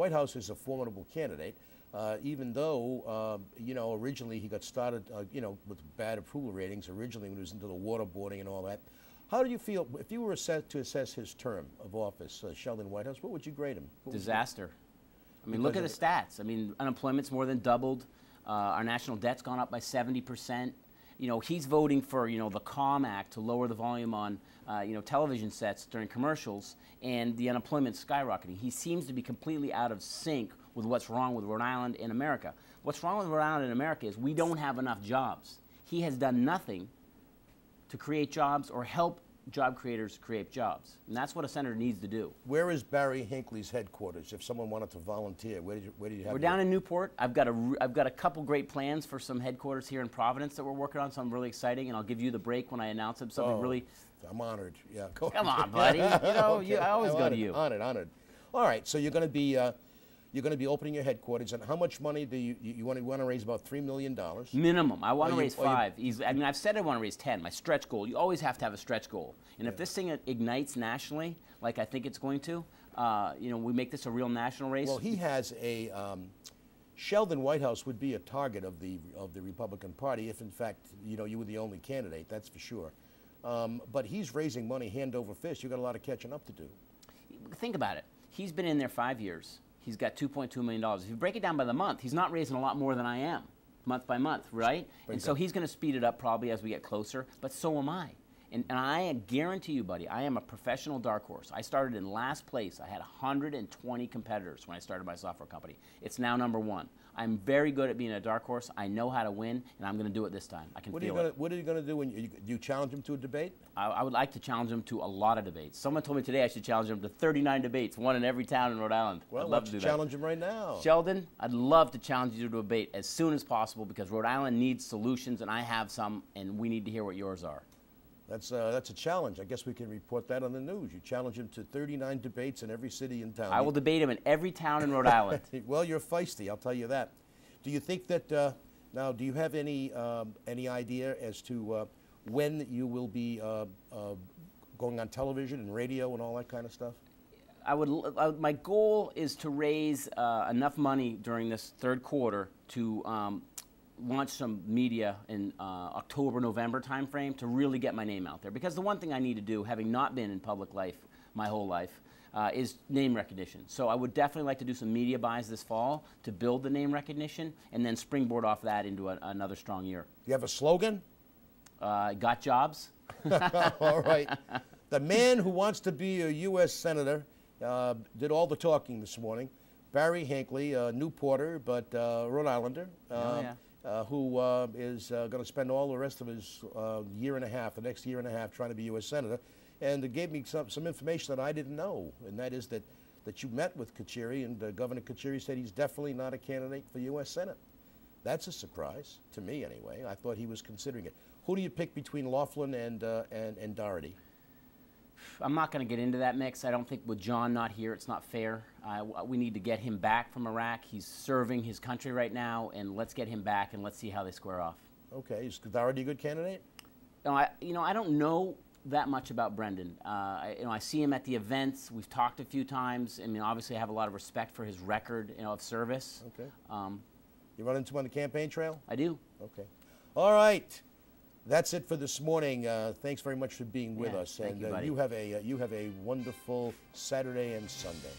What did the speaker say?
White House is a formidable candidate, even though, you know, originally he got started, you know, with bad approval ratings originally when he was into the waterboarding and all that. How do you feel, if you were to assess his term of office, Sheldon Whitehouse, what would you grade him? Disaster. I mean, look at the stats. I mean, unemployment's more than doubled. Our national debt's gone up by 70%. You know, he's voting for, you know, the COM Act to lower the volume on, you know, television sets during commercials, and the unemployment's skyrocketing. He seems to be completely out of sync with what's wrong with Rhode Island and America. What's wrong with Rhode Island and America is we don't have enough jobs. He has done nothing to create jobs or help job creators create jobs. And that's what a senator needs to do. Where is Barry Hinckley's headquarters? If someone wanted to volunteer, where do you have? We're down in Newport. I've got a couple great plans for some headquarters here in Providence that we're working on, something really exciting, and I'll give you the break when I announce them. Something really. I'm honored. Yeah. Come on, buddy. You know, Okay. I always go to you. Honored. All right. So you're going to be opening your headquarters, and how much money do you want to raise? About $3 million minimum. I want to raise 5. I mean, I've said I want to raise 10. My stretch goal. You always have to have a stretch goal. And if this thing ignites nationally, like I think it's going to, you know, we make this a real national race. Well, he has a Sheldon Whitehouse would be a target of the Republican Party if, in fact, you know, you were the only candidate. That's for sure. But he's raising money hand over fist. You've got a lot of catching up to do. Think about it. He's been in there 5 years. He's got $2.2 million. If you break it down by the month, he's not raising a lot more than I am, month by month, right? And so he's going to speed it up probably as we get closer, but so am I. And I guarantee you, buddy, I am a professional dark horse. I started in last place. I had 120 competitors when I started my software company. It's now #1. I'm very good at being a dark horse. I know how to win, and I'm going to do it this time. I can feel it. What are you going to do when you challenge him to a debate? I would like to challenge him to a lot of debates. Someone told me today I should challenge him to 39 debates, one in every town in Rhode Island. Well, I'd love to do that. Challenge him right now. Sheldon, I'd love to challenge you to a debate as soon as possible because Rhode Island needs solutions, and I have some, and we need to hear what yours are. That's a challenge. I guess we can report that on the news. You challenge him to 39 debates in every city in town. I will debate him in every town in Rhode Island. Well, you're feisty, I'll tell you that. Do you think that, now, do you have any idea as to when you will be going on television and radio and all that kind of stuff? My goal is to raise enough money during this third quarter to launch some media in October, November timeframe to really get my name out there. Because the one thing I need to do, having not been in public life my whole life, is name recognition. So I would definitely like to do some media buys this fall to build the name recognition and then springboard off that into another strong year. You have a slogan? Got jobs? All right. The man who wants to be a U.S. Senator did all the talking this morning. Barry Hinckley, Newporter, but Rhode Islander. Who is going to spend all the rest of his year and a half, the next year and a half, trying to be U.S. Senator. And it gave me some information that I didn't know, and that is that you met with Cianci, and Governor Cianci said he's definitely not a candidate for U.S. Senate. That's a surprise, to me anyway. I thought he was considering it. Who do you pick between Laughlin and Doherty? I'm not going to get into that mix. I don't think with John not here, it's not fair. We need to get him back from Iraq. He's serving his country right now, and let's get him back, and let's see how they square off. Okay. Is Doherty a good candidate? No, I don't know that much about Brendan. I see him at the events. We've talked a few times. I mean, obviously, I have a lot of respect for his record, of service. Okay. You run into him on the campaign trail? I do. Okay. All right. That's it for this morning. Thanks very much for being with us. Thank you, buddy. You have a wonderful Saturday and Sunday.